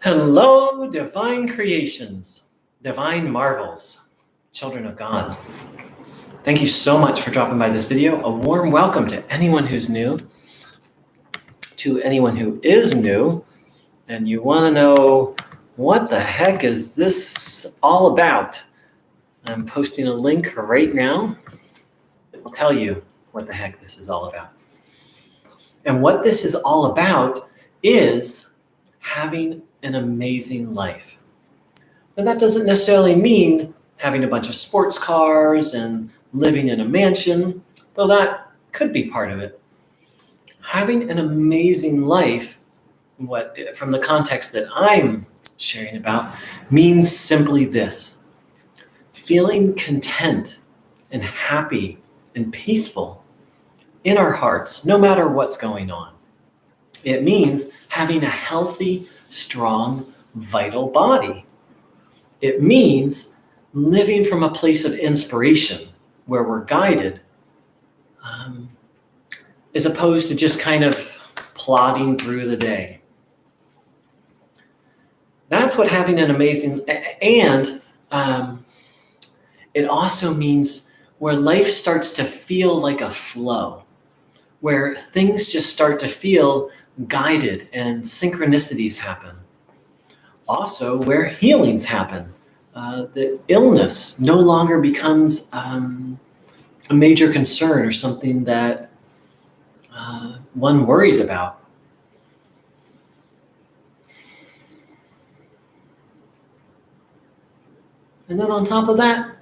Hello, divine creations, divine marvels, children of God. Thank you so much for dropping by this video. A warm welcome to anyone who's new, to anyone who is new, and you want to know what the heck is this all about? I'm posting a link right now that will tell you what the heck this is all about. And what this is all about is having an amazing life. Now, that doesn't necessarily mean having a bunch of sports cars and living in a mansion, though that could be part of it. Having an amazing life, from the context that I'm sharing about, means simply this: feeling content and happy and peaceful in our hearts, no matter what's going on. It means having a healthy, strong, vital body. It means living from a place of inspiration where we're guided, as opposed to just kind of plodding through the day. That's what having an amazing, and it also means where life starts to feel like a flow, where things just start to feel guided and synchronicities happen. Also, where healings happen. The illness no longer becomes a major concern or something that one worries about. And then on top of that,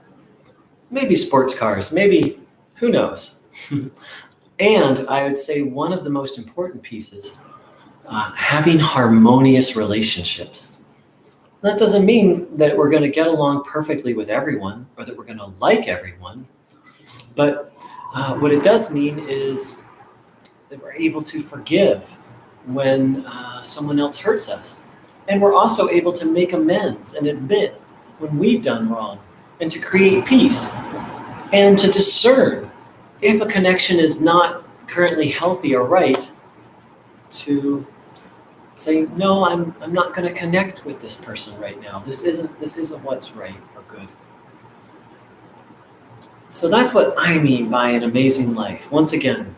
maybe sports cars, maybe, who knows? And I would say one of the most important pieces, having harmonious relationships. That doesn't mean that we're going to get along perfectly with everyone or that we're going to like everyone. But what it does mean is that we're able to forgive when someone else hurts us. And we're also able to make amends and admit when we've done wrong, and to create peace and to discern if a connection is not currently healthy or right, to say, no, I'm not going to connect with this person right now. This isn't what's right or good. So that's what I mean by an amazing life. Once again,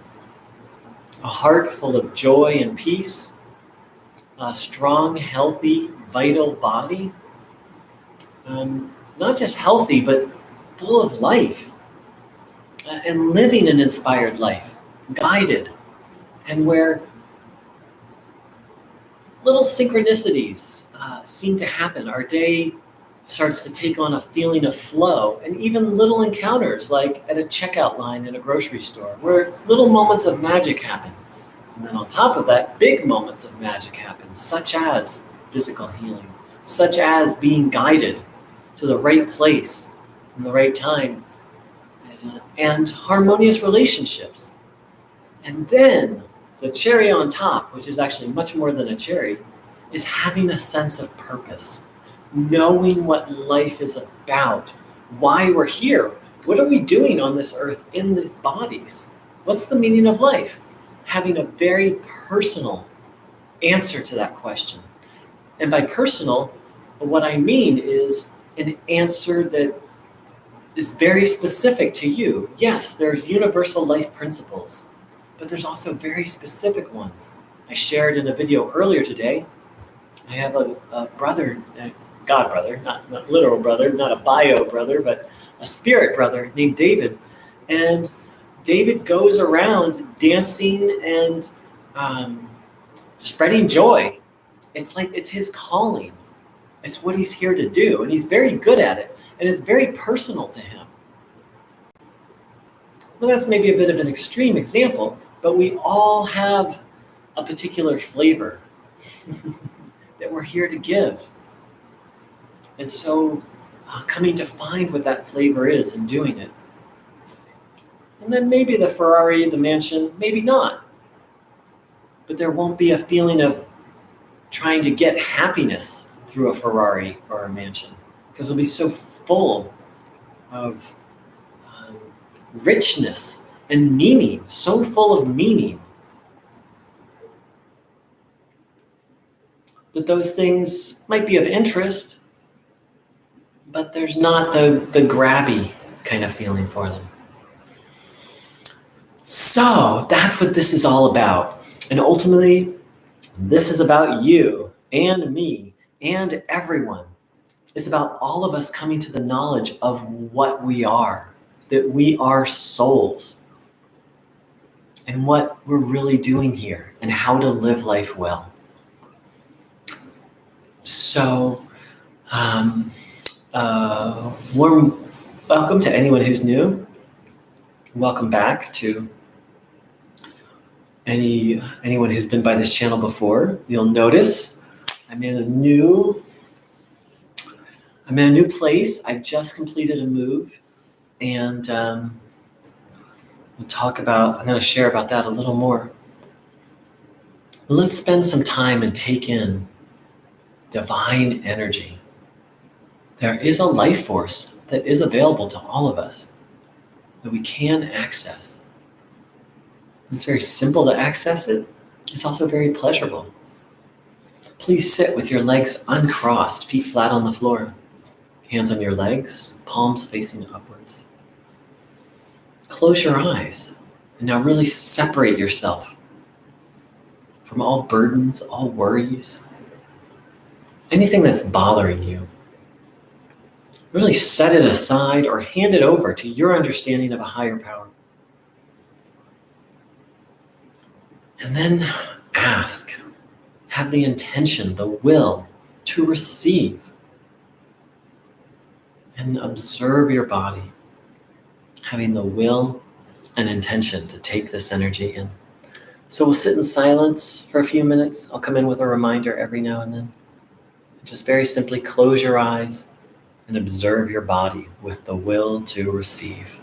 a heart full of joy and peace, a strong, healthy, vital body. Not just healthy, but full of life, and living an inspired life, guided, and where little synchronicities seem to happen. Our day starts to take on a feeling of flow, and even little encounters like at a checkout line in a grocery store, where little moments of magic happen. And then on top of that, big moments of magic happen, such as physical healings, such as being guided to the right place in the right time, and harmonious relationships. And then the cherry on top, which is actually much more than a cherry, is having a sense of purpose, knowing what life is about, why we're here, what are we doing on this earth in these bodies, what's the meaning of life? Having a very personal answer to that question. And by personal, what I mean is an answer that is very specific to you. Yes, there's universal life principles, but there's also very specific ones. I shared in a video earlier today, I have a brother, a God brother, not literal brother, not a bio brother, but a spirit brother named David. And David goes around dancing and spreading joy. It's like it's his calling. It's what he's here to do, and he's very good at it, and it's very personal to him. Well, that's maybe a bit of an extreme example, but we all have a particular flavor that we're here to give. And so coming to find what that flavor is and doing it. And then maybe the Ferrari, the mansion, maybe not. But there won't be a feeling of trying to get happiness through a Ferrari or a mansion, because it'll be so full of richness and meaning, so full of meaning. that those things might be of interest, but there's not the grabby kind of feeling for them. So that's what this is all about. And ultimately, this is about you and me and everyone. It's about all of us coming to the knowledge of what we are, that we are souls, and what we're really doing here, and how to live life well. So, warm welcome to anyone who's new. Welcome back to anyone who's been by this channel before. You'll notice I'm in a new place. I've just completed a move, and I'm going to share about that a little more. But let's spend some time and take in divine energy. There is a life force that is available to all of us that we can access. It's very simple to access it. It's also very pleasurable. Please sit with your legs uncrossed, feet flat on the floor, hands on your legs, palms facing upwards. Close your eyes and now really separate yourself from all burdens, all worries, anything that's bothering you. Really set it aside or hand it over to your understanding of a higher power. And then ask, have the intention, the will to receive, and observe your body, having the will and intention to take this energy in. So we'll sit in silence for a few minutes. I'll come in with a reminder every now and then. Just very simply close your eyes and observe your body with the will to receive.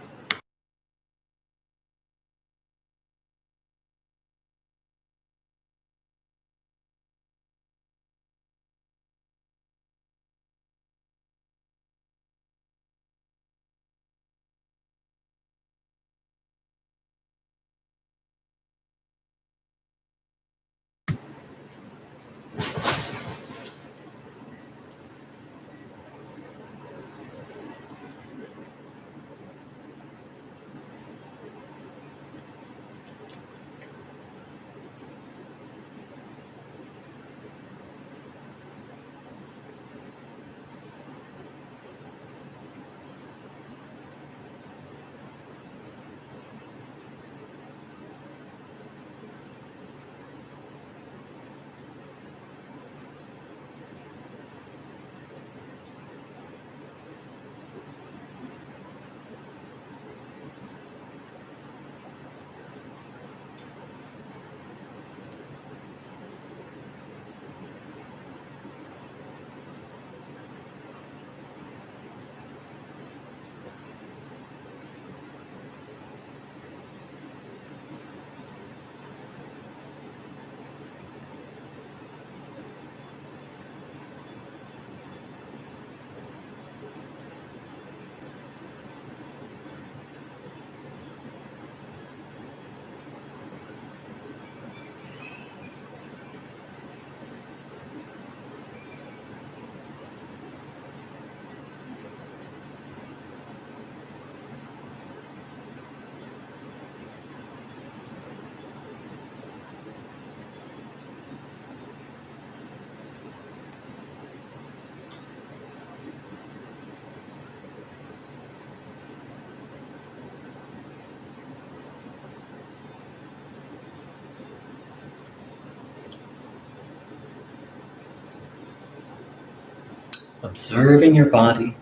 Observing your body,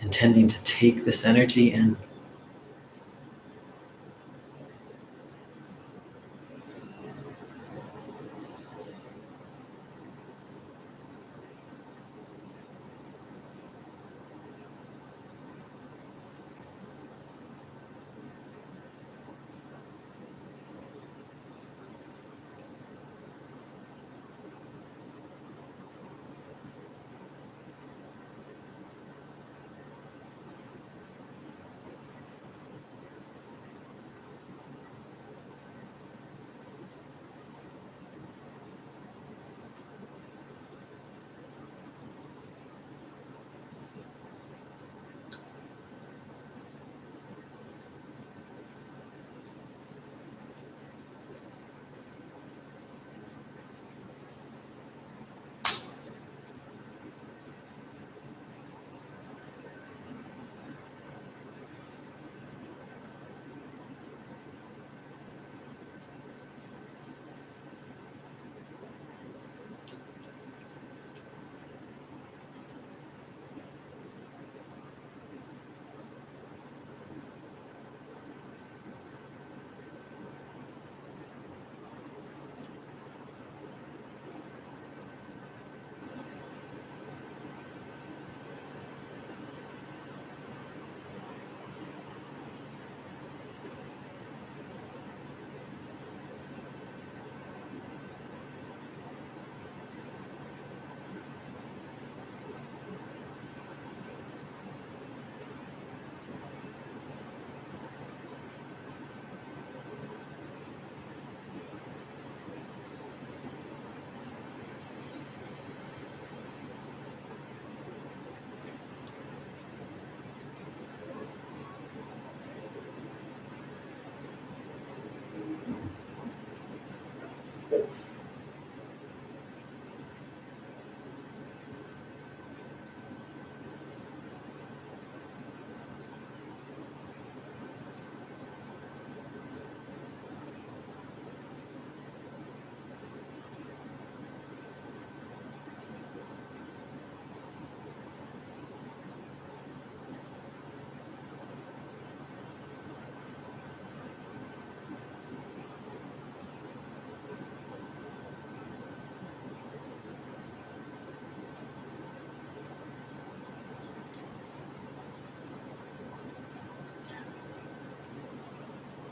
intending to take this energy in.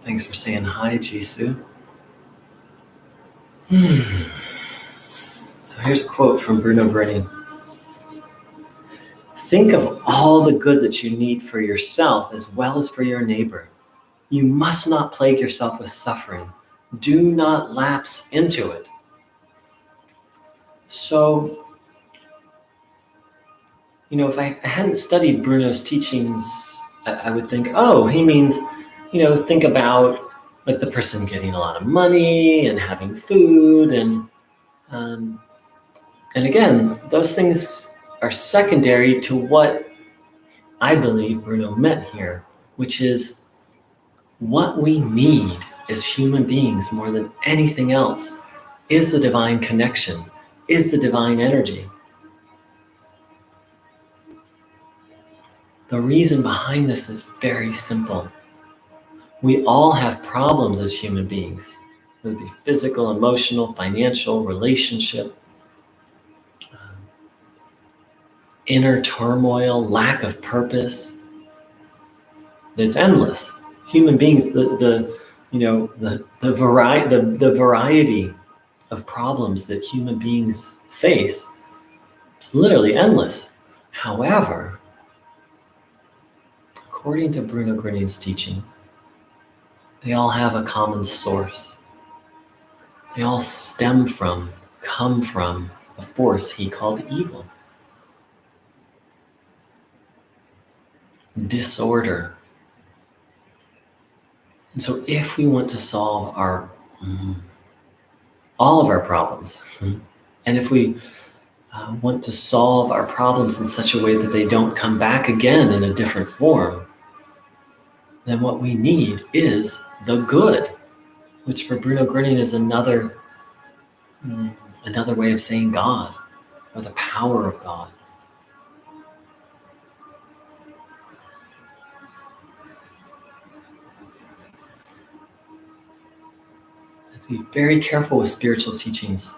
Thanks for saying hi, Jisoo. So here's a quote from Bruno Groening. Think of all the good that you need for yourself as well as for your neighbor. You must not plague yourself with suffering. Do not lapse into it. So, if I hadn't studied Bruno's teachings, I would think, oh, he means, think about like the person getting a lot of money and having food um, and again, those things are secondary to what I believe Bruno meant here, which is what we need as human beings more than anything else is the divine connection, is the divine energy. The reason behind this is very simple. We all have problems as human beings, whether it be physical, emotional, financial, relationship, inner turmoil, lack of purpose. It's endless. Human beings, the variety of problems that human beings face is literally endless. However, according to Bruno Groening's teaching, they all have a common source. They all come from a force he called evil. Disorder. And so if we want to solve all of our problems, and if we want to solve our problems in such a way that they don't come back again in a different form, then what we need is the good, which for Bruno Groening is another way of saying God, or the power of God. We have to be very careful with spiritual teachings.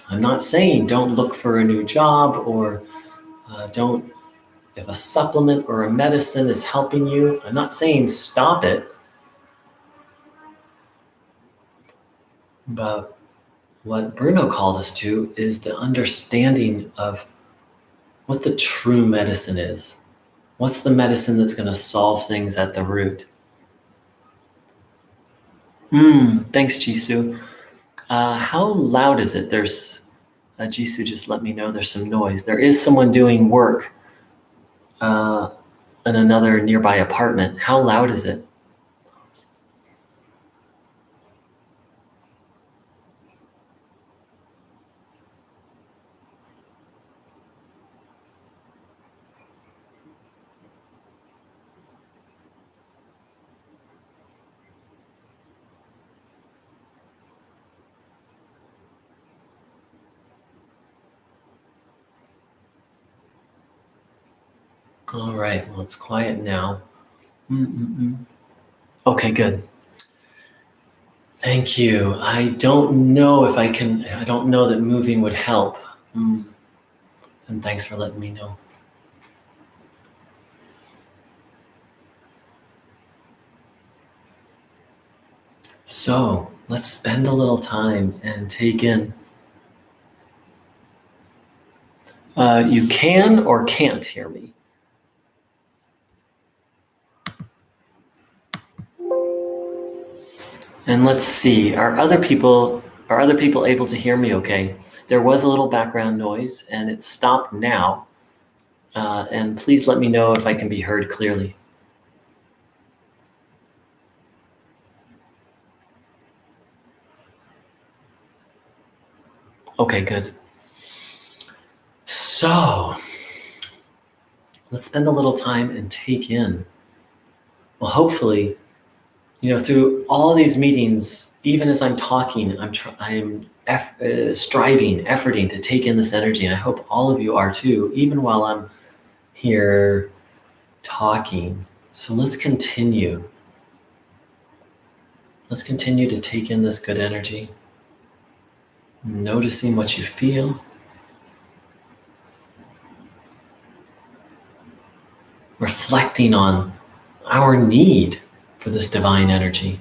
I'm not saying don't look for a new job or don't, if a supplement or a medicine is helping you, I'm not saying stop it. But what Bruno called us to is the understanding of what the true medicine is. What's the medicine that's going to solve things at the root? Thanks, Jisoo. How loud is it? There's Jisoo just let me know there's some noise. There is someone doing work in another nearby apartment. How loud is it? All right, well, it's quiet now. Okay, good. Thank you. I don't know that moving would help. And thanks for letting me know. So let's spend a little time and take in. You can or can't hear me. And let's see, are other people able to hear me okay? There was a little background noise and it stopped now. And please let me know if I can be heard clearly. Okay, good. So let's spend a little time and take in. Well, hopefully, through all these meetings, even as I'm talking, I'm striving, efforting to take in this energy. And I hope all of you are too, even while I'm here talking. So let's continue. Let's continue to take in this good energy, noticing what you feel. Reflecting on our need for this divine energy.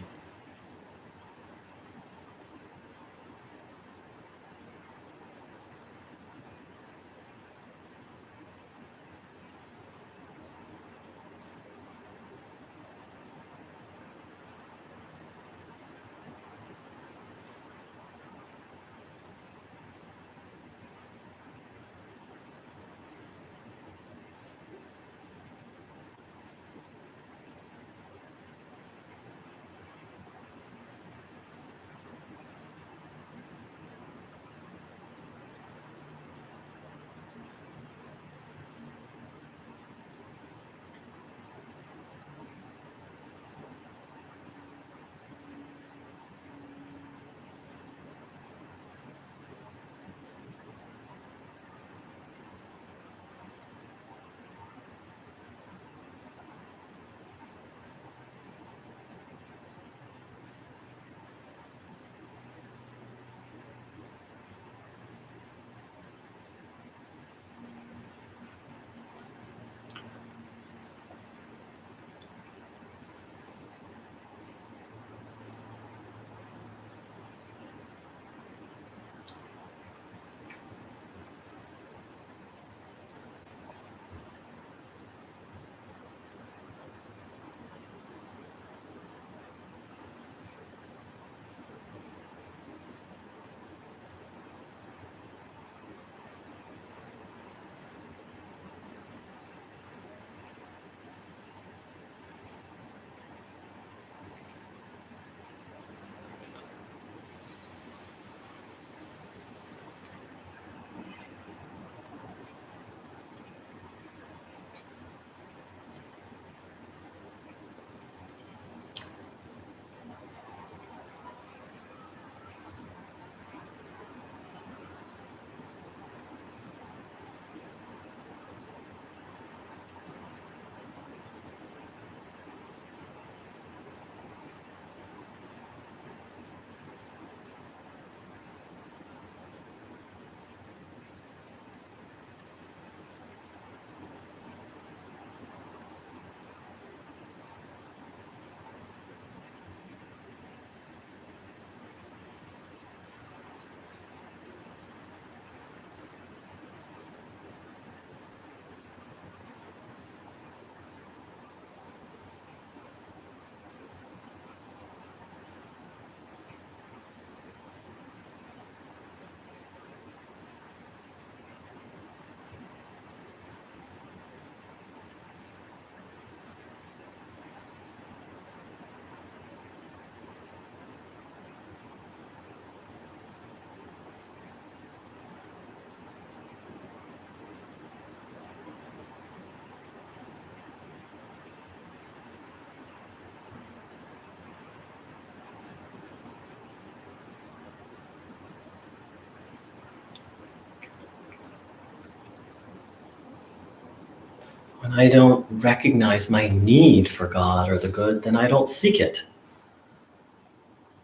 When I don't recognize my need for God or the good, then I don't seek it.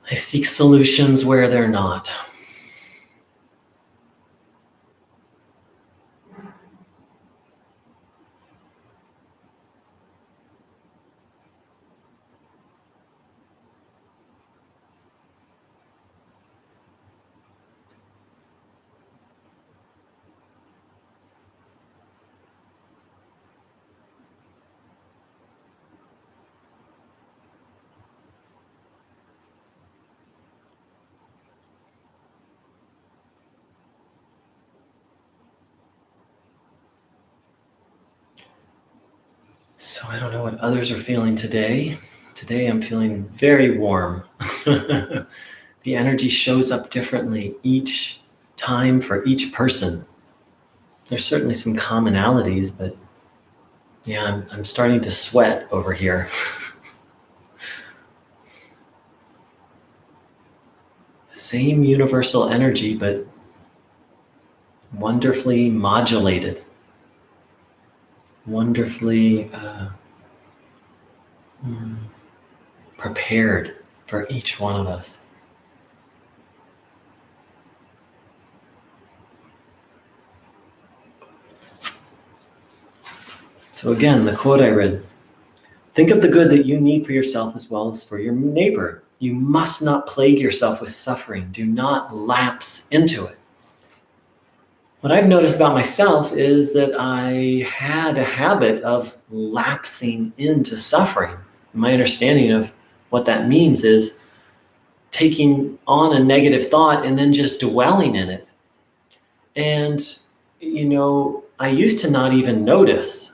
I seek solutions where they're not. So I don't know what others are feeling today. Today I'm feeling very warm. The energy shows up differently each time for each person. There's certainly some commonalities, but yeah, I'm starting to sweat over here. Same universal energy, but wonderfully modulated, wonderfully prepared for each one of us. So again, the quote I read, think of the good that you need for yourself as well as for your neighbor. You must not plague yourself with suffering. Do not lapse into it. What I've noticed about myself is that I had a habit of lapsing into suffering. My understanding of what that means is taking on a negative thought and then just dwelling in it. And, I used to not even notice,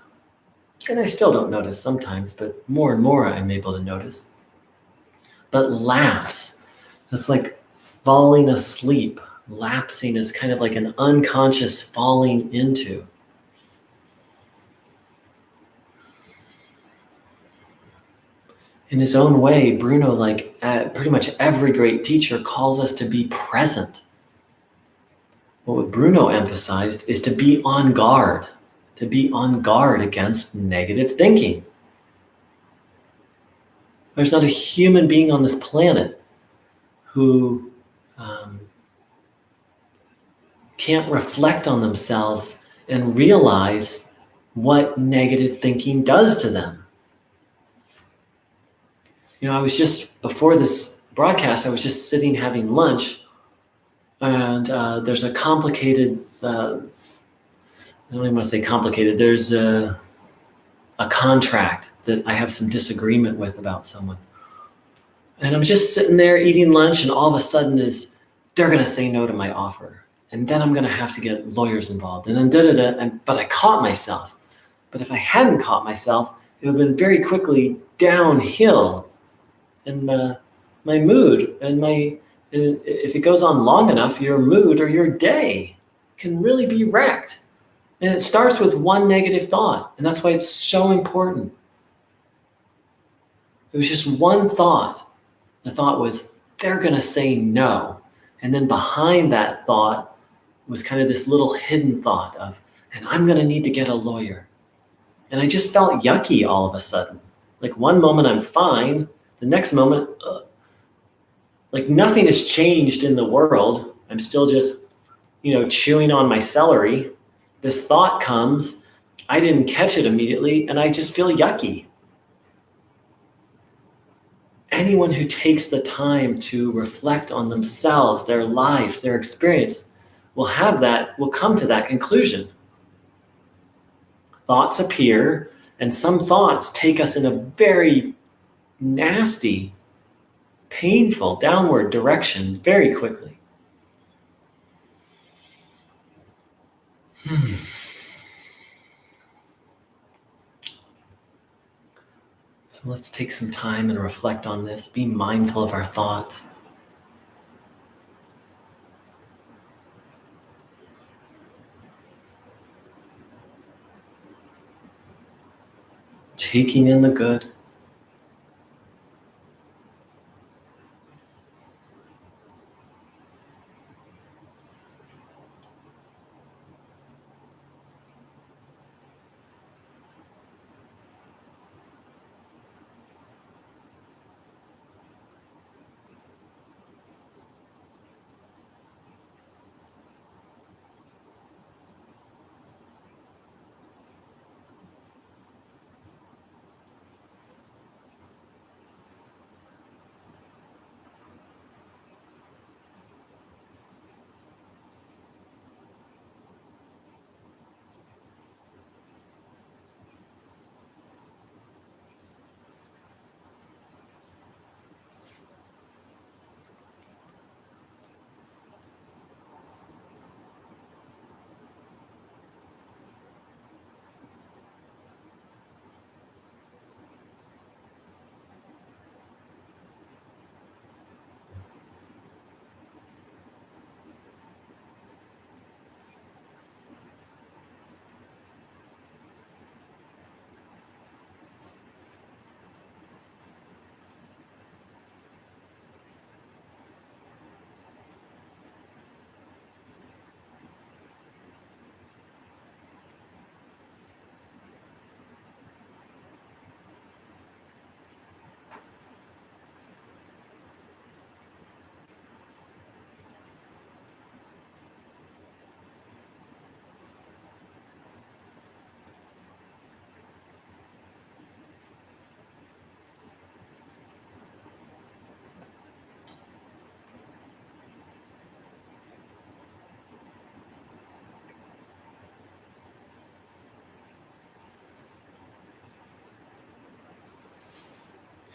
and I still don't notice sometimes, but more and more I'm able to notice. But lapse, that's like falling asleep. Lapsing is kind of like an unconscious falling into. In his own way, Bruno, like pretty much every great teacher, calls us to be present. What Bruno emphasized is to be on guard against negative thinking. There's not a human being on this planet who can't reflect on themselves and realize what negative thinking does to them. I was just, before this broadcast, I was just sitting having lunch, and there's a complicated, I don't even want to say complicated, there's a contract that I have some disagreement with about someone. And I'm just sitting there eating lunch, and all of a sudden they're going to say no to my offer. And then I'm going to have to get lawyers involved. And then but I caught myself. But if I hadn't caught myself, it would have been very quickly downhill. And my mood and if it goes on long enough, your mood or your day can really be wrecked. And it starts with one negative thought. And that's why it's so important. It was just one thought. The thought was, they're going to say no. And then behind that thought was kind of this little hidden thought of, and I'm going to need to get a lawyer. And I just felt yucky all of a sudden. Like one moment I'm fine, the next moment, like nothing has changed in the world. I'm still just, chewing on my celery. This thought comes, I didn't catch it immediately, and I just feel yucky. Anyone who takes the time to reflect on themselves, their lives, their experience, will come to that conclusion. Thoughts appear, and some thoughts take us in a very nasty, painful, downward direction very quickly. So let's take some time and reflect on this. Be mindful of our thoughts. Taking in the good.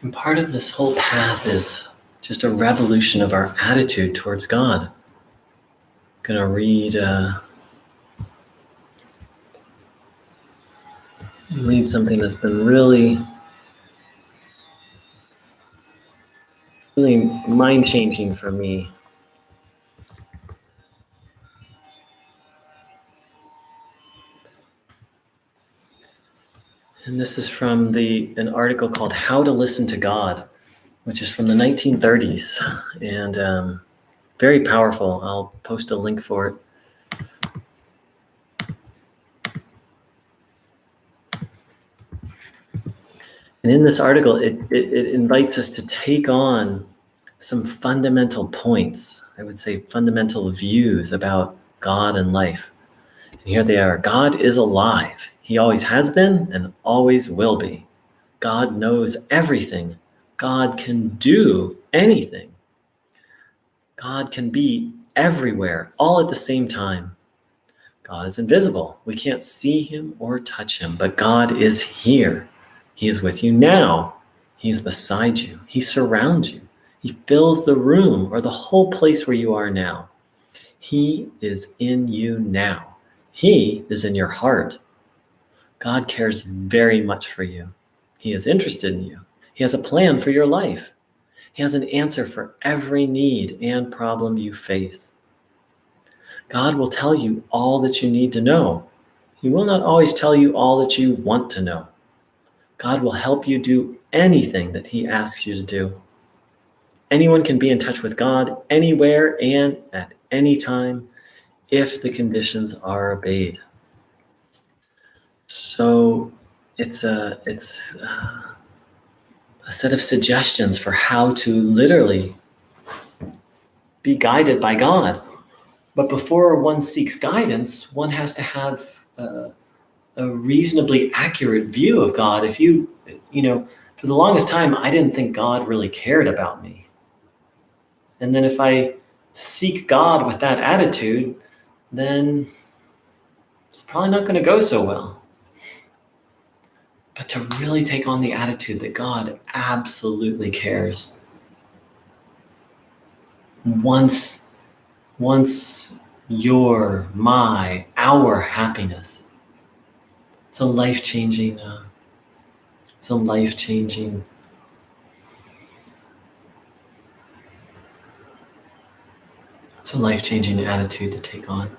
And part of this whole path is just a revolution of our attitude towards God. I'm going to read something that's been really mind-changing for me. And this is from an article called How to Listen to God, which is from the 1930s, and very powerful. I'll post a link for it. And in this article, it invites us to take on some fundamental points, I would say fundamental views about God and life. And here they are. God is alive. He always has been and always will be. God knows everything. God can do anything. God can be everywhere, all at the same time. God is invisible. We can't see him or touch him, but God is here. He is with you now. He is beside you. He surrounds you. He fills the room or the whole place where you are now. He is in you now. He is in your heart. God cares very much for you. He is interested in you. He has a plan for your life. He has an answer for every need and problem you face. God will tell you all that you need to know. He will not always tell you all that you want to know. God will help you do anything that he asks you to do. Anyone can be in touch with God anywhere and at any time if the conditions are obeyed. So it's a set of suggestions for how to literally be guided by God. But before one seeks guidance, one has to have a reasonably accurate view of God. If you know, for the longest time, I didn't think God really cared about me. And then if I seek God with that attitude, then it's probably not going to go so well. But to really take on the attitude that God absolutely cares. Wants your, my, our happiness. It's a life-changing attitude to take on.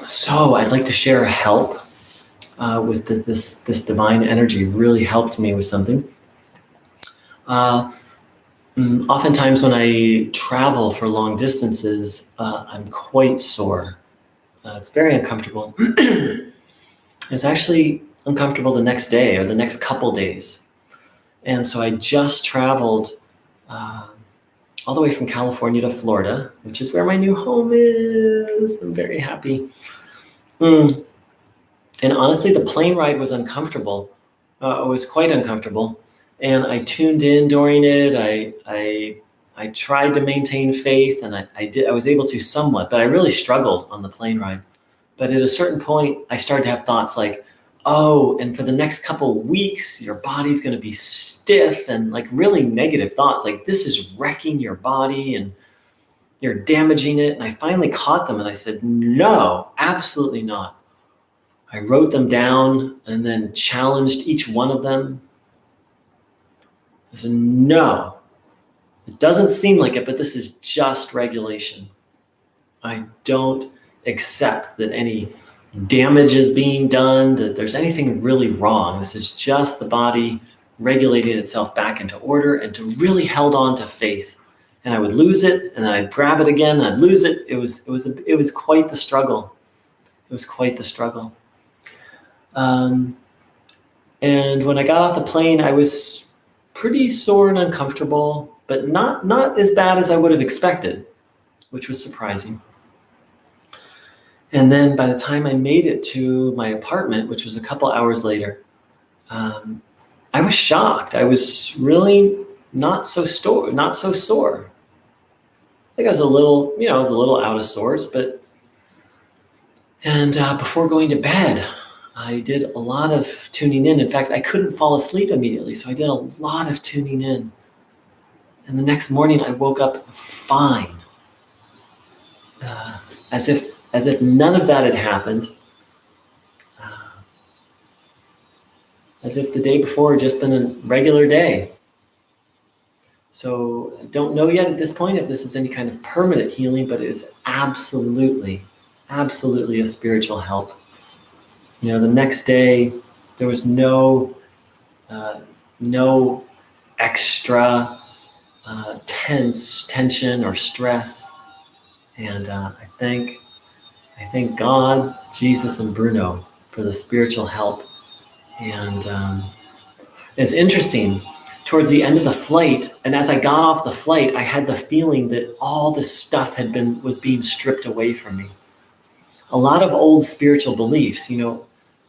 So I'd like to share a help with this divine energy. Really helped me with something. Oftentimes when I travel for long distances, I'm quite sore. It's very uncomfortable. It's actually uncomfortable the next day or the next couple days. And so I just traveled all the way from California to Florida, which is where my new home is. I'm very happy. And honestly, the plane ride was uncomfortable. It was quite uncomfortable. And I tuned in during it. I tried to maintain faith, and I was able to somewhat, but I really struggled on the plane ride. But at a certain point, I started to have thoughts like, oh, and for the next couple weeks, your body's going to be stiff, and like really negative thoughts like this is wrecking your body and you're damaging it. And I finally caught them and I said, no, absolutely not. I wrote them down and then challenged each one of them. I said, no, it doesn't seem like it, but this is just regulation. I don't accept that any damage is being done, that there's anything really wrong. This is just the body regulating itself back into order, and to really held on to faith. And I would lose it, and then I'd grab it again, and I'd lose it. It was quite the struggle. It was quite the struggle. And when I got off the plane, I was pretty sore and uncomfortable, but not as bad as I would have expected, which was surprising. And then by the time I made it to my apartment, which was a couple hours later, I was shocked. I was really not so sore. I think I was a little, out of sorts, and before going to bed, I did a lot of tuning in. In fact, I couldn't fall asleep immediately, so I did a lot of tuning in. And the next morning, I woke up fine, as if none of that had happened, as if the day before had just been a regular day. So I don't know yet at this point if this is any kind of permanent healing, but it is absolutely a spiritual help. The next day there was no extra tension or stress, and I thank God, Jesus, and Bruno for the spiritual help. And it's interesting. Towards the end of the flight, and as I got off the flight, I had the feeling that all this stuff was being stripped away from me. A lot of old spiritual beliefs,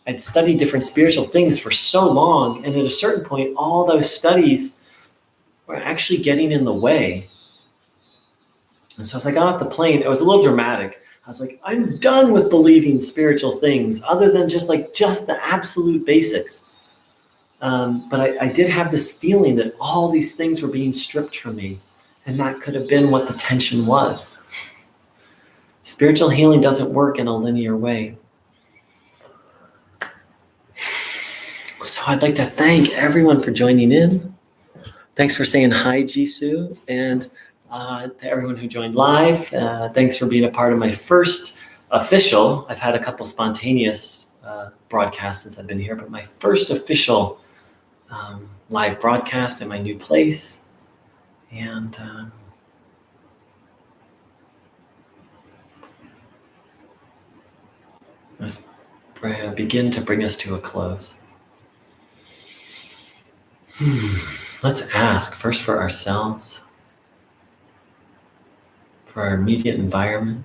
I'd studied different spiritual things for so long, and at a certain point, all those studies were actually getting in the way. And so as I got off the plane, it was a little dramatic. I was like, I'm done with believing spiritual things other than just the absolute basics. But I did have this feeling that all these things were being stripped from me, and that could have been what the tension was. Spiritual healing doesn't work in a linear way. So I'd like to thank everyone for joining in. Thanks for saying hi, Jisoo, and to everyone who joined live. Thanks for being a part of my first official. I've had a couple spontaneous broadcasts since I've been here, but my first official live broadcast in my new place. And let's begin to bring us to a close. Let's ask first for ourselves, for our immediate environment,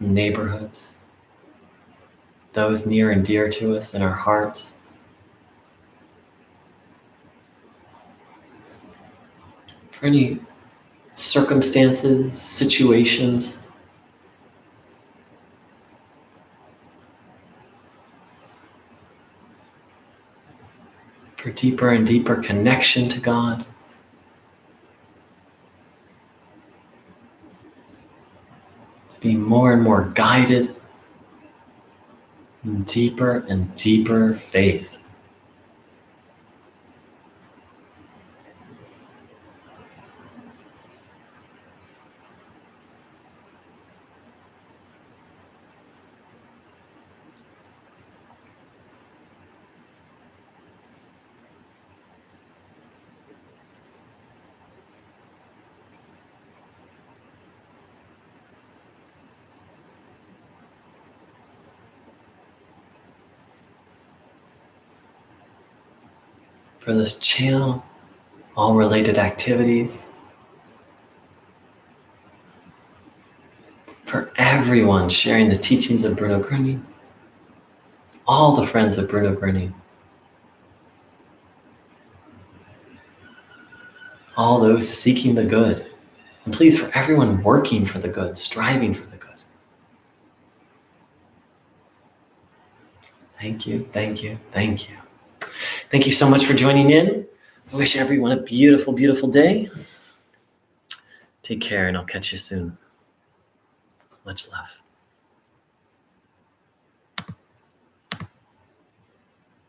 neighborhoods, those near and dear to us in our hearts. For any circumstances, situations, for deeper and deeper connection to God. To be more and more guided in deeper and deeper faith. For this channel, all related activities, for everyone sharing the teachings of Bruno Groening, all the friends of Bruno Groening, all those seeking the good, and please for everyone working for the good, striving for the good. Thank you, thank you, thank you. Thank you so much for joining in. I wish everyone a beautiful, beautiful day. Take care, and I'll catch you soon. Much love.